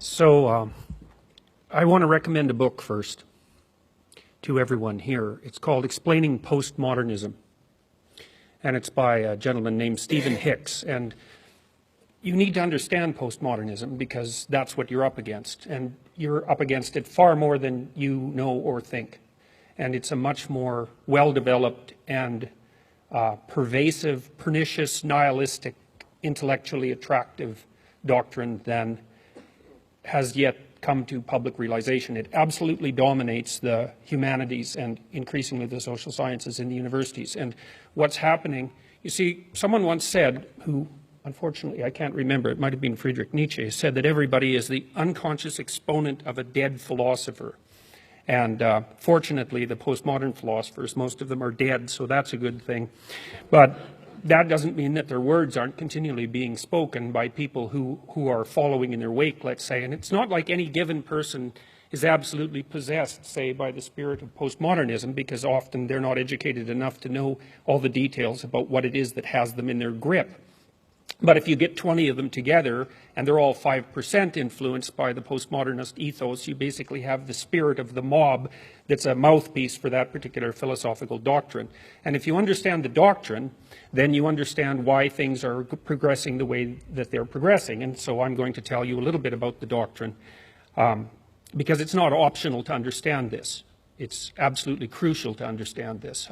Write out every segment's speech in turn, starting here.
So I want to recommend a book first to everyone here. It's called Explaining Post-Modernism, and it's by a gentleman named Stephen Hicks. And you need to understand postmodernism because that's what you're up against, and you're up against it far more than you know or think. And it's a much more well-developed and pervasive, pernicious, nihilistic, intellectually attractive doctrine than has yet come to public realization. It absolutely dominates the humanities and increasingly the social sciences in the universities. And what's happening, you see, someone once said, who unfortunately I can't remember, it might have been Friedrich Nietzsche, said that everybody is the unconscious exponent of a dead philosopher. And fortunately, the postmodern philosophers, most of them are dead, so that's a good thing. But that doesn't mean that their words aren't continually being spoken by people who are following in their wake, let's say. And it's not like any given person is absolutely possessed, say, by the spirit of postmodernism, because often they're not educated enough to know all the details about what it is that has them in their grip. But if you get 20 of them together, and they're all 5% influenced by the postmodernist ethos, you basically have the spirit of the mob that's a mouthpiece for that particular philosophical doctrine. And if you understand the doctrine, then you understand why things are progressing the way that they're progressing. And so I'm going to tell you a little bit about the doctrine, because it's not optional to understand this. It's absolutely crucial to understand this.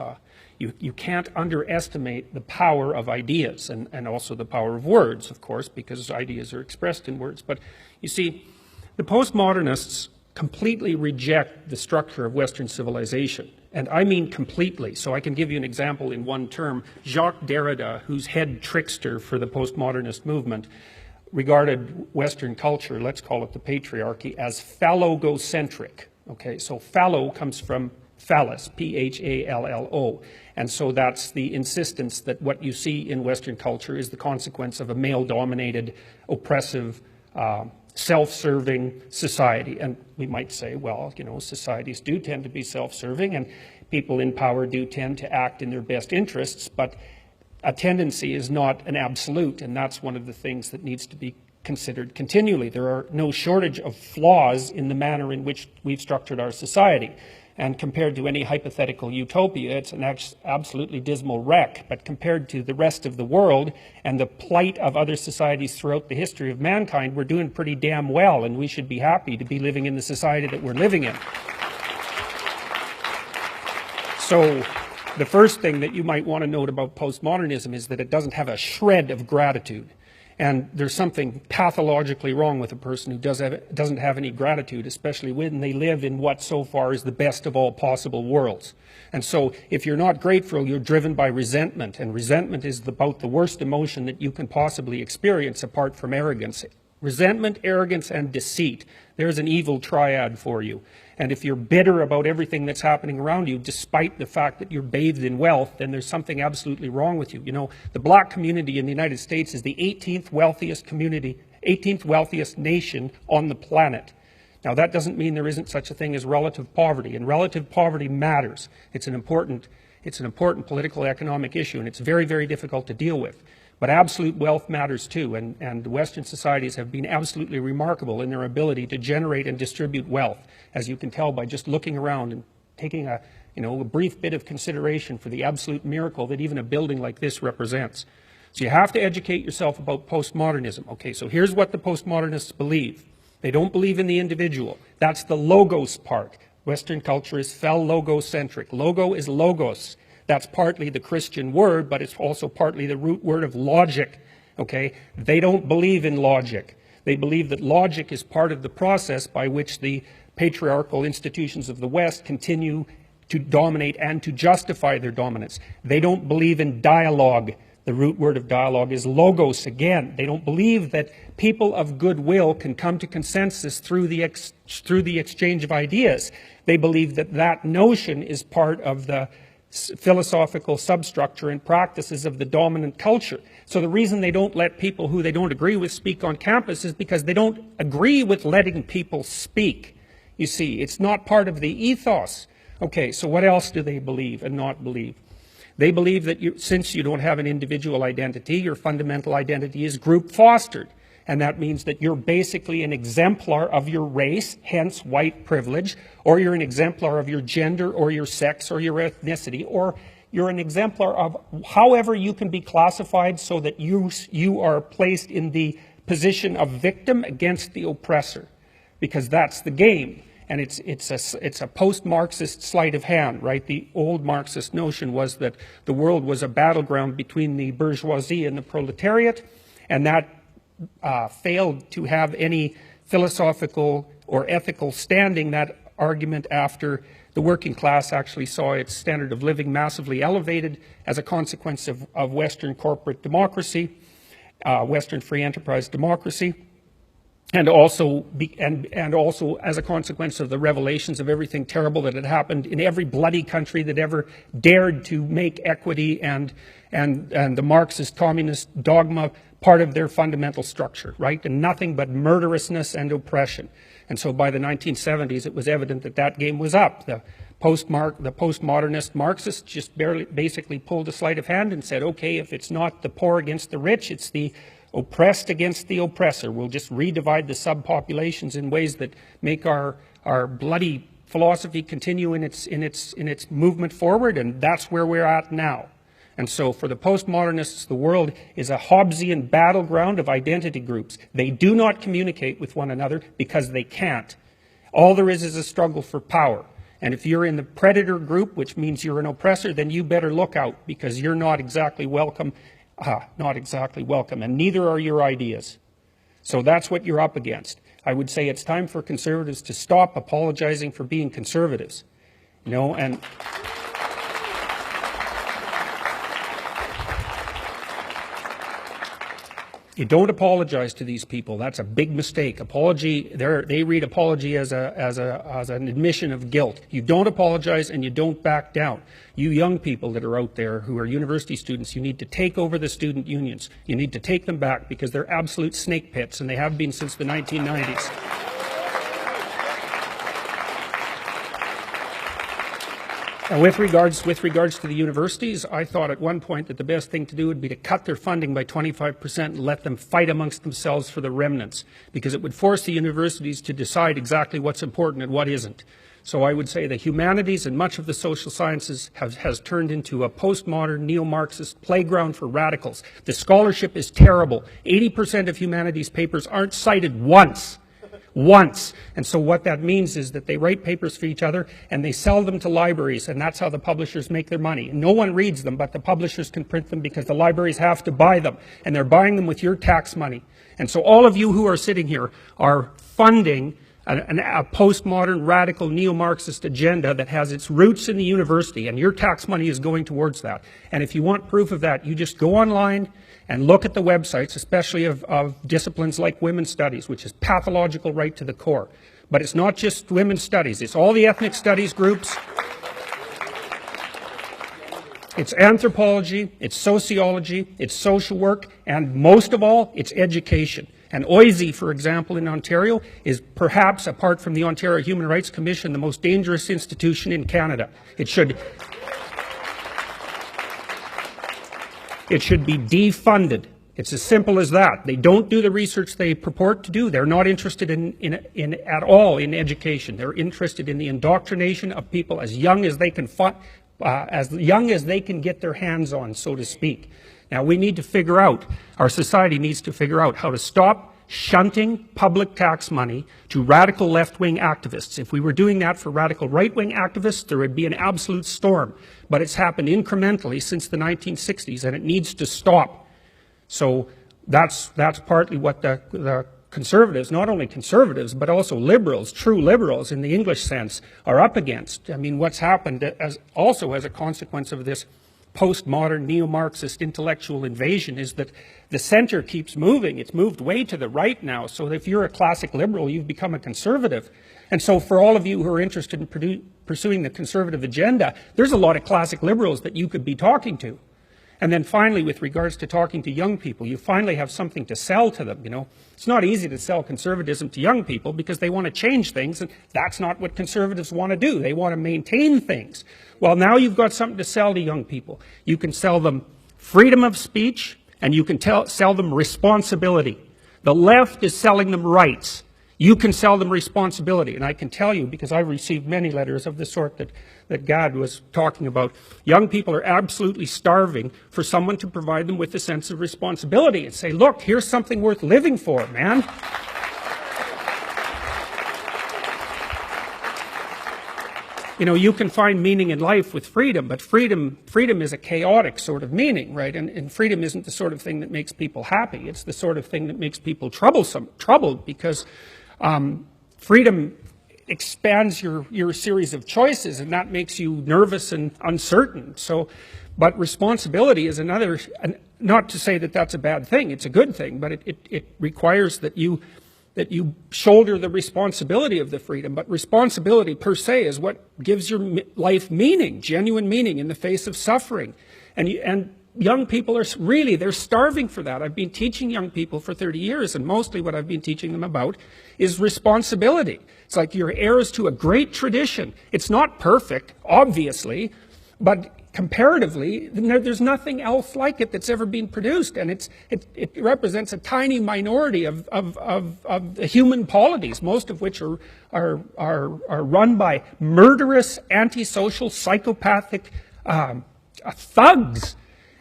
You can't underestimate the power of ideas and also the power of words, of course, because ideas are expressed in words. But you see, the postmodernists completely reject the structure of Western civilization. And I mean completely. So I can give you an example in one term. Jacques Derrida, who's head trickster for the postmodernist movement, regarded Western culture, let's call it the patriarchy, as phallogocentric. Okay, so phallo comes from phallus, P-H-A-L-L-O. And so that's the insistence that what you see in Western culture is the consequence of a male-dominated, oppressive, self-serving society. And we might say, well, you know, societies do tend to be self-serving, and people in power do tend to act in their best interests, but a tendency is not an absolute, and that's one of the things that needs to be considered continually. There are no shortage of flaws in the manner in which we've structured our society. And compared to any hypothetical utopia, it's an absolutely dismal wreck. But compared to the rest of the world and the plight of other societies throughout the history of mankind, we're doing pretty damn well, and we should be happy to be living in the society that we're living in. So the first thing that you might want to note about postmodernism is that it doesn't have a shred of gratitude. And there's something pathologically wrong with a person who doesn't have any gratitude, especially when they live in what so far is the best of all possible worlds. And so if you're not grateful, you're driven by resentment. And resentment is about the worst emotion that you can possibly experience apart from arrogance. Resentment, arrogance, and deceit. There's an evil triad for you. And if you're bitter about everything that's happening around you, despite the fact that you're bathed in wealth, then there's something absolutely wrong with you. You know, the black community in the United States is the 18th wealthiest community, 18th wealthiest nation on the planet. Now, that doesn't mean there isn't such a thing as relative poverty, and relative poverty matters. It's an important political economic issue, and it's very, very difficult to deal with. But absolute wealth matters too, and Western societies have been absolutely remarkable in their ability to generate and distribute wealth, as you can tell by just looking around and taking a brief bit of consideration for the absolute miracle that even a building like this represents. So you have to educate yourself about postmodernism. Okay, so here's what the postmodernists believe. They don't believe in the individual. That's the logos part. Western culture is phallogocentric. Logo is logos. That's partly the Christian word, but it's also partly the root word of logic, okay? They don't believe in logic. They believe that logic is part of the process by which the patriarchal institutions of the West continue to dominate and to justify their dominance. They don't believe in dialogue. The root word of dialogue is logos again. They don't believe that people of goodwill can come to consensus through the exchange of ideas. They believe that that notion is part of the philosophical substructure and practices of the dominant culture. So the reason they don't let people who they don't agree with speak on campus is because they don't agree with letting people speak. You see, it's not part of the ethos. Okay, so what else do they believe and not believe? They believe that since you don't have an individual identity, your fundamental identity is group fostered. and that means that you're basically an exemplar of your race, hence white privilege, or you're an exemplar of your gender or your sex or your ethnicity, or you're an exemplar of however you can be classified so that you are placed in the position of victim against the oppressor, because that's the game. And it's a post-Marxist sleight of hand, right? The old Marxist notion was that the world was a battleground between the bourgeoisie and the proletariat, and that failed to have any philosophical or ethical standing, that argument, after the working class actually saw its standard of living massively elevated as a consequence of Western corporate democracy, Western free enterprise democracy, and also as a consequence of the revelations of everything terrible that had happened in every bloody country that ever dared to make equity and the Marxist communist dogma part of their fundamental structure, right? And nothing but murderousness and oppression. And so by the 1970s, it was evident that that game was up. The postmodernist Marxists just basically pulled a sleight of hand and said, okay, if it's not the poor against the rich, it's the oppressed against the oppressor. We'll just redivide the subpopulations in ways that make our bloody philosophy continue in its movement forward, and that's where we're at now. And so for the postmodernists, the world is a Hobbesian battleground of identity groups. They do not communicate with one another because they can't. All there is a struggle for power. And if you're in the predator group, which means you're an oppressor, then you better look out, because you're not exactly welcome. And neither are your ideas. So that's what you're up against. I would say it's time for conservatives to stop apologizing for being conservatives. You know, and you don't apologize to these people. That's a big mistake. Apology, they read apology as an admission of guilt. You don't apologize and you don't back down. You young people that are out there who are university students, you need to take over the student unions. You need to take them back, because they're absolute snake pits, and they have been since the 1990s. And with regards to the universities, I thought at one point that the best thing to do would be to cut their funding by 25% and let them fight amongst themselves for the remnants, because it would force the universities to decide exactly what's important and what isn't. So I would say the humanities and much of the social sciences has turned into a postmodern neo-Marxist playground for radicals. The scholarship is terrible. 80% of humanities papers aren't cited once. And so what that means is that they write papers for each other and they sell them to libraries, and that's how the publishers make their money. And no one reads them, but the publishers can print them because the libraries have to buy them, and they're buying them with your tax money. And so all of you who are sitting here are funding a postmodern, radical, neo-Marxist agenda that has its roots in the university, and your tax money is going towards that. And if you want proof of that, you just go online and look at the websites, especially of disciplines like women's studies, which is pathological right to the core. But it's not just women's studies, it's all the ethnic studies groups. It's anthropology, it's sociology, it's social work, and most of all, it's education. And OISE, for example, in Ontario, is perhaps, apart from the Ontario Human Rights Commission, the most dangerous institution in Canada. It should be defunded. It's as simple as that. They don't do the research they purport to do. They're not interested at all in education. They're interested in the indoctrination of people as young as they can get their hands on, so to speak. Now, we need to figure out, our society needs to figure out how to stop shunting public tax money to radical left-wing activists. If we were doing that for radical right-wing activists, there would be an absolute storm. But it's happened incrementally since the 1960s, and it needs to stop. So that's partly what the conservatives, not only conservatives, but also liberals, true liberals in the English sense, are up against. I mean, what's happened also as a consequence of this postmodern neo-Marxist intellectual invasion is that the center keeps moving. It's moved way to the right now. So if you're a classic liberal, you've become a conservative. And so for all of you who are interested in pursuing the conservative agenda, there's a lot of classic liberals that you could be talking to. And then finally, with regards to talking to young people, you finally have something to sell to them, you know. It's not easy to sell conservatism to young people because they want to change things, and that's not what conservatives want to do. They want to maintain things. Well, now you've got something to sell to young people. You can sell them freedom of speech, and you can sell them responsibility. The left is selling them rights. You can sell them responsibility. And I can tell you, because I've received many letters of the sort that Gad was talking about, young people are absolutely starving for someone to provide them with a sense of responsibility and say, look, here's something worth living for, man. You know, you can find meaning in life with freedom, but freedom is a chaotic sort of meaning, right? And freedom isn't the sort of thing that makes people happy. It's the sort of thing that makes people troubled, because freedom expands your series of choices, and that makes you nervous and uncertain. So, but responsibility is another, not to say that that's a bad thing, it's a good thing, but it requires that you shoulder the responsibility of the freedom. But responsibility per se is what gives your life meaning, genuine meaning in the face of suffering. And young people are really, they're starving for that. I've been teaching young people for 30 years, and mostly what I've been teaching them about is responsibility. It's like you're heirs to a great tradition. It's not perfect, obviously, but comparatively, there's nothing else like it that's ever been produced, and it represents a tiny minority of the human polities, most of which are run by murderous, antisocial, psychopathic thugs.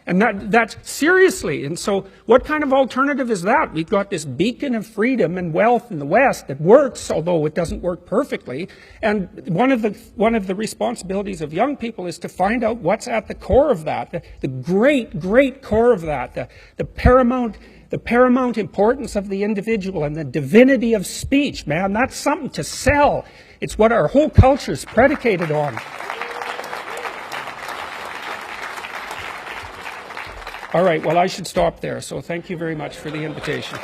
And that's seriously. And so what kind of alternative is that? We've got this beacon of freedom and wealth in the West that works, although it doesn't work perfectly. And one of the responsibilities of young people is to find out what's at the core of that, the great core of that, the paramount importance of the individual and the divinity of speech. Man, that's something to sell. It's what our whole culture is predicated on. All right, well, I should stop there, so thank you very much for the invitation.